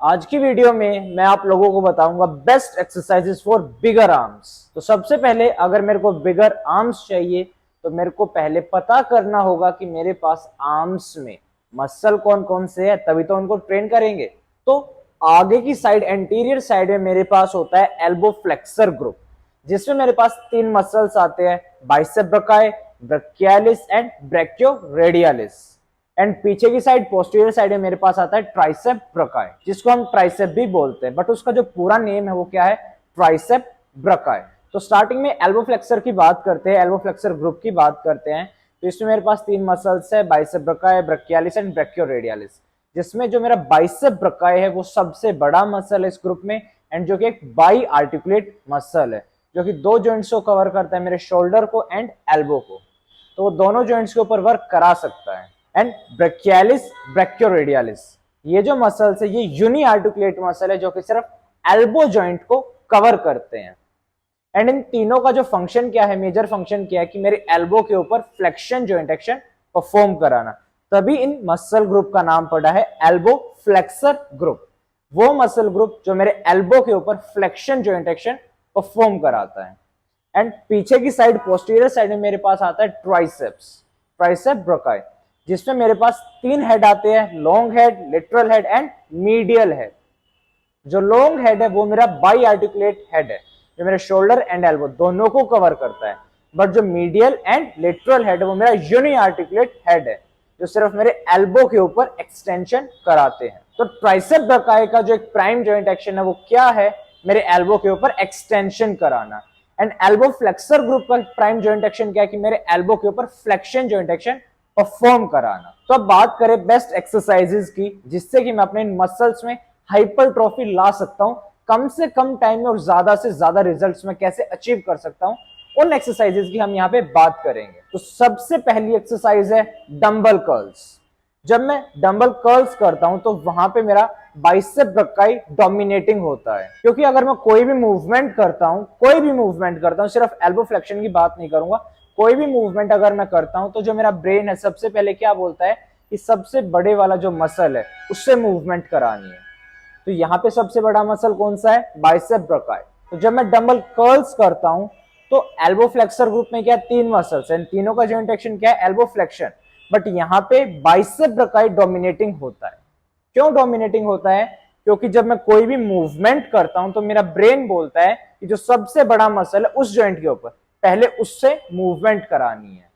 आज की वीडियो में मैं आप लोगों को बताऊंगा best exercises for bigger arms. तो सबसे पहले अगर मेरे को बिगर आर्म्स चाहिए तो मेरे को पहले पता करना होगा कि मेरे पास आर्म्स में मसल कौन कौन से है, तभी तो उनको ट्रेन करेंगे। तो आगे की साइड, एंटीरियर साइड में मेरे पास होता है एल्बो फ्लेक्सर ग्रुप, जिसमें मेरे पास तीन मसल्स आते हैं, bicep brachialis, brachialis and brachioradialis. And पीछे की साइड, पोस्टीरियर साइड में मेरे पास आता है ट्राइसेप ब्रकाई, जिसको हम ट्राइसेप भी बोलते हैं, बट उसका जो पूरा नेम है वो क्या है, ट्राइसेप ब्रकाई। तो स्टार्टिंग में एल्बो फ्लेक्सर की बात करते हैं, एल्बो फ्लेक्सर ग्रुप की बात करते हैं। तो इसमें मेरे पास तीन मसल्स है, बाइसेप ब्रकाई, ब्रैकियालिस एंड ब्रैकियोरेडियलिस, जिसमें जो मेरा बाइसेप ब्रकाई है वो सबसे बड़ा मसल है इस ग्रुप में, एंड जो कि एक बाई आर्टिकुलेट मसल है, जो कि दो जॉइंट्स को कवर करता है, मेरे शोल्डर को एंड एल्बो को। तो वो दोनों जॉइंट्स के ऊपर वर्क करा सकता है। एंड ब्रैकियालिस, ब्रैकियोरेडियलिस, ये जो मसल्स है ये यूनी आर्टिकुलेट मसल है, जो कि सिर्फ एल्बो जॉइंट को कवर करते हैं। एंड इन तीनों का जो फंक्शन क्या है, मेजर फंक्शन क्या है, कि मेरे एल्बो के ऊपर फ्लेक्शन जॉइंट एक्शन परफॉर्म कराना। तभी इन मसल ग्रुप का नाम पड़ा है एल्बो फ्लेक्सर ग्रुप, वो मसल ग्रुप जो मेरे एल्बो के ऊपर फ्लेक्शन जॉइंट एक्शन परफॉर्म कराता है। एंड पीछे की साइड, पोस्टीरियर साइड में मेरे पास आता है ट्राइसेप्स, ट्राइसेप ब्रकाई, जिसमें मेरे पास तीन हेड आते हैं, long head, literal head and medial head. जो लॉन्ग हेड है वो मेरा बाई आर्टिकुलेट हेड है, जो मेरे शोल्डर एंड एल्बो दोनों को कवर करता है। बट जो मीडियल एंड लिटरल हेड है वो मेरा यूनी आर्टिकुलेट हेड है, जो सिर्फ मेरे एल्बो के ऊपर एक्सटेंशन कराते हैं। तो ट्राइसेप ब्रकाई का जो एक प्राइम जॉइंट एक्शन है वो क्या है, मेरे एल्बो के ऊपर एक्सटेंशन कराना। एंड एल्बो फ्लेक्सर ग्रुप का प्राइम जॉइंट एक्शन क्या है, कि मेरे एल्बो के ऊपर फ्लेक्शन जॉइंट एक्शन परफॉर्म कराना। तो अब बात करें बेस्ट एक्सरसाइजेस की, जिससे कि मैं अपने मसल्स में हाइपरट्रॉफी ला सकता हूं, कम से कम टाइम में और ज्यादा से ज्यादा रिजल्ट्स में कैसे अचीव कर सकता हूं, उन एक्सरसाइजेस की हम यहाँ पे बात करेंगे। तो सबसे पहली एक्सरसाइज है डंबल कर्ल्स। जब मैं डंबल कर्ल्स करता हूं तो वहां पे मेरा बाइसेप ब्रकाई डोमिनेटिंग होता है, क्योंकि अगर मैं कोई भी मूवमेंट करता हूं, सिर्फ एल्बो फ्लेक्शन की बात नहीं करूंगा, कोई भी मूवमेंट अगर मैं करता हूं तो जो मेरा ब्रेन है सबसे पहले क्या बोलता है, कि सबसे बड़े वाला जो मसल है उससे मूवमेंट करानी है। तो यहाँ पे सबसे बड़ा मसल कौन सा है, बाइसेप ब्रकाई। तो जब मैं डंबल कर्ल्स करता हूं तो एल्बो फ्लेक्सर ग्रुप में क्या, तीन मसल्स हैं, तीनों का जॉइंट एक्शन क्या है, एल्बो फ्लेक्शन। बट यहाँ पे बाइसेप ब्रकाई डोमिनेटिंग होता है। क्यों डोमिनेटिंग होता है, क्योंकि जब मैं कोई भी मूवमेंट करता हूं तो मेरा ब्रेन बोलता है कि जो सबसे बड़ा मसल है उस जॉइंट के ऊपर पहले उससे मूवमेंट करानी है।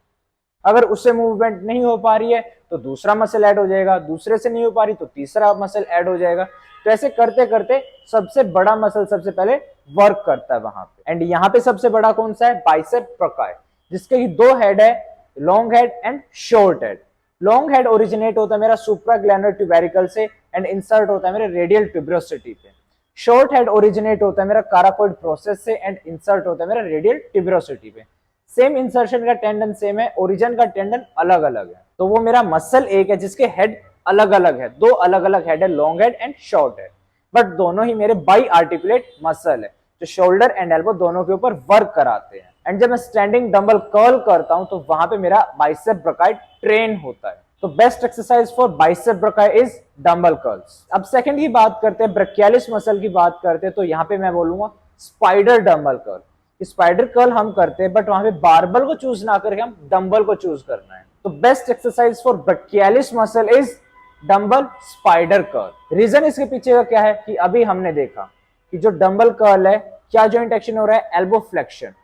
अगर उससे मूवमेंट नहीं हो पा रही है तो दूसरा मसल ऐड हो जाएगा, दूसरे से नहीं हो पा रही तो तीसरा मसल ऐड हो जाएगा। तो ऐसे करते करते सबसे बड़ा मसल सबसे पहले वर्क करता है वहां पे। एंड यहाँ पे सबसे बड़ा कौन सा है, बाइसेप ब्रकाई, जिसके की दो हेड है, long head and short head. Long head originate होता है मेरा सुप्राग्लैंडुलर ट्यूबेरिकल से एंड इंसर्ट होता है मेरे रेडियल ट्यूबरोसिटी पे। शॉर्ट हेड ओरिजिनेट होता है मेरा काराकोइड प्रोसेस से एंड इंसर्ट होता है मेरा रेडियल ट्यूबरोसिटी पे। सेम इंसर्शन का टेंडन सेम है, ओरिजिन का टेंडन अलग अलग है। तो वो मेरा मसल एक है जिसके हेड अलग अलग है, दो अलग अलग हेड है, long head and short head, but दोनों ही मेरे बाई आर्टिकुलेट मसल है, जो शोल्डर एंड एल्बो दोनों के ऊपर वर्क कराते हैं। एंड जब मैं स्टैंडिंग डंबल कर्ल करता हूं तो वहां पे मेरा बाइसेप ब्रकाई ट्रेन होता है। तो best exercise for bicep brachii is dumbbell curls. अब सेकंड की बात करते हैं, ब्रैकियालिस मसल की बात करते हैं, तो यहाँ पे मैं बोलूंगा spider dumbbell curl. Spider curl हम करते हैं, बट वहां पे बारबल को चूज ना करके हम डंबल को चूज करना है। तो best exercise for brachialis muscle is dumbbell spider curl. Reason इसके पीछे का क्या है, कि अभी हमने देखा कि जो डंबल कर्ल है क्या जॉइंट एक्शन हो रहा है, एल्बो फ्लेक्शन।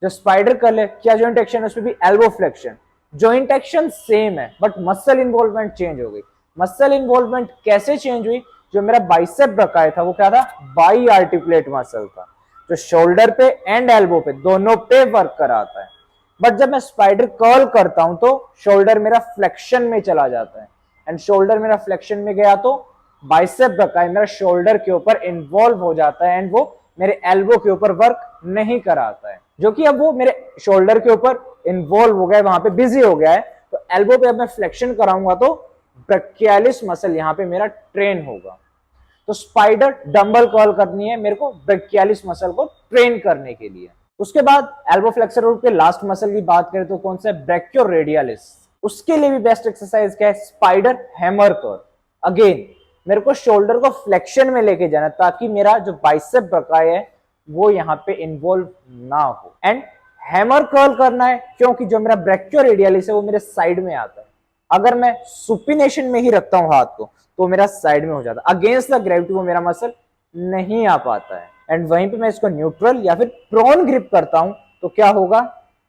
जो स्पाइडर कर्ल है क्या जॉइंट एक्शन है, उसमें भी elbow flexion. Joint action same है बट मसल इन्वॉल्वमेंट चेंज हो गई। मसल इन्वॉल्वमेंट कैसे चेंज हुई, जो मेरा बाइसेप ब्रकाई था वो क्या था, बाई आर्टिकुलेट मसल था, जो शोल्डर पे एंड एल्बो पे दोनों पे वर्क कराता है। बट जब मैं स्पाइडर कर्ल करता हूं तो शोल्डर मेरा फ्लेक्शन में चला जाता है, एंड शोल्डर मेरा फ्लेक्शन में गया तो बाइसेप ब्रकाई मेरा शोल्डर के ऊपर इन्वॉल्व हो जाता है, एंड वो मेरे एल्बो के ऊपर वर्क नहीं कराता है, जो कि अब वो मेरे शोल्डर के ऊपर इन्वॉल्व हो गया है, वहां पे बिजी हो गया है। तो एल्बो पे अब मैं फ्लेक्शन कराऊंगा तो ब्रैकियालिस मसल यहाँ पे मेरा ट्रेन होगा। तो स्पाइडर डंबल कर्ल करनी है मेरे को ब्रैकियालिस मसल को ट्रेन करने के लिए। उसके बाद एल्बो फ्लेक्सर ग्रुप के लास्ट मसल की बात करें तो कौन सा है, ब्रैकियोरेडियलिस। उसके लिए भी बेस्ट एक्सरसाइज क्या है, स्पाइडर हैमर कर्ल। अगेन मेरे को शोल्डर को फ्लेक्शन में लेके जाना ताकि मेरा जो बाइसेप ब्रकाई है वो यहाँ पे इन्वॉल्व ना हो। एंड हैमर कर्ल करना है क्योंकि जो मेरा ब्रैकियोरेडियलिस है वो मेरे साइड में आता है। अगर मैं सुपिनेशन में ही रखता हूं हाथ को तो मेरा साइड में हो जाता है, अगेंस्ट द ग्रेविटी वो मेरा मसल नहीं आ पाता है। एंड वहीं पे मैं इसको न्यूट्रल या फिर प्रोन ग्रिप करता हूं तो क्या होगा,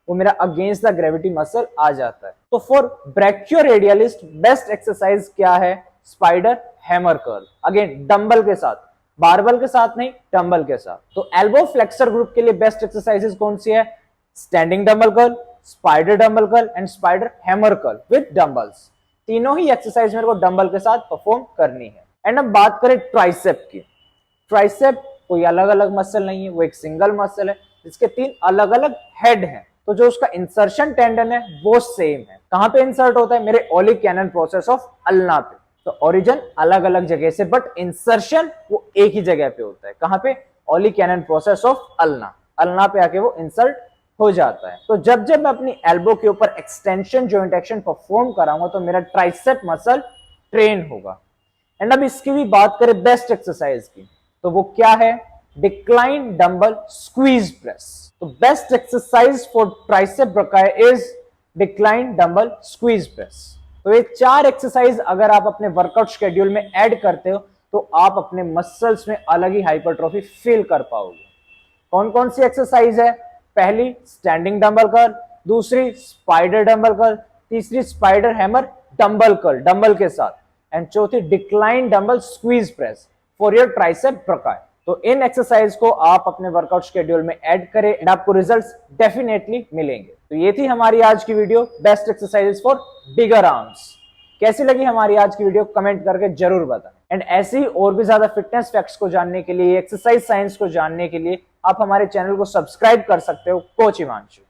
वो मेरा अगेंस्ट द ग्रेविटी मसल आ जाता है। तो फॉर ब्रैकियोरेडियलिस्ट बेस्ट एक्सरसाइज क्या है, spider hammer curl, again dumbbell के साथ, बारबल के साथ नहीं, डंबल के साथ। तो एल्बो फ्लेक्सर ग्रुप के लिए बेस्ट एक्सरसाइजेस कौन सी है, standing dumbbell curl, spider dumbbell curl and spider hammer curl with dumbbells. तीनों ही एक्सरसाइज मेरे को डंबल के साथ परफॉर्म करनी है। एंड अब बात करें ट्राइसेप की। ट्राइसेप कोई अलग अलग मसल नहीं है, वो एक सिंगल मसल है जिसके 3 अलग अलग हेड हैं। तो जो उसका इंसर्शन टेंडन है वो सेम है। कहां पे इंसर्ट होता है, मेरे ओलिक कैनन प्रोसेस ऑफ अल्ना पे। तो ओरिजिन अलग अलग जगह से बट इंसर्शन वो एक ही जगह पे होता है। कहां पे, ओलिक कैनन प्रोसेस ऑफ अल्ना, अल्ना पे आके वो इंसर्ट हो जाता है। तो जब जब मैं अपनी एल्बो के ऊपर एक्सटेंशन जॉइंट एक्शन परफॉर्म कराऊंगा तो मेरा ट्राइसेप मसल ट्रेन होगा। एंड अब इसकी भी बात करें बेस्ट एक्सरसाइज की तो वो क्या है, डिक्लाइन डंबल स्क्वीज प्रेस। तो best exercise for tricep brachii is decline dumbbell squeeze press. तो ये 4 एक्सरसाइज अगर आप अपने वर्कआउट शेड्यूल में ऐड करते हो तो आप अपने मसल्स में अलग ही हाइपरट्रॉफी फील कर पाओगे। कौन कौन सी एक्सरसाइज है, पहली स्टैंडिंग डंबल कर्ल, दूसरी स्पाइडर डंबल कर्ल, तीसरी spider hammer dumbbell curl dumbbell के साथ, एंड चौथी decline dumbbell squeeze press for your tricep brachii. तो इन एक्सरसाइज को आप अपने वर्कआउट शेड्यूल में ऐड करें एंड आपको रिजल्ट्स डेफिनेटली मिलेंगे। तो ये थी हमारी आज की video, best exercises for bigger arms. कैसी लगी हमारी आज की वीडियो कमेंट करके जरूर बताएं। एंड ऐसे ही और भी ज्यादा फिटनेस फैक्ट्स को जानने के लिए, एक्सरसाइज साइंस को जानने के लिए आप हमारे चैनल को सब्सक्राइब कर सकते हो, कोच हिमांशु।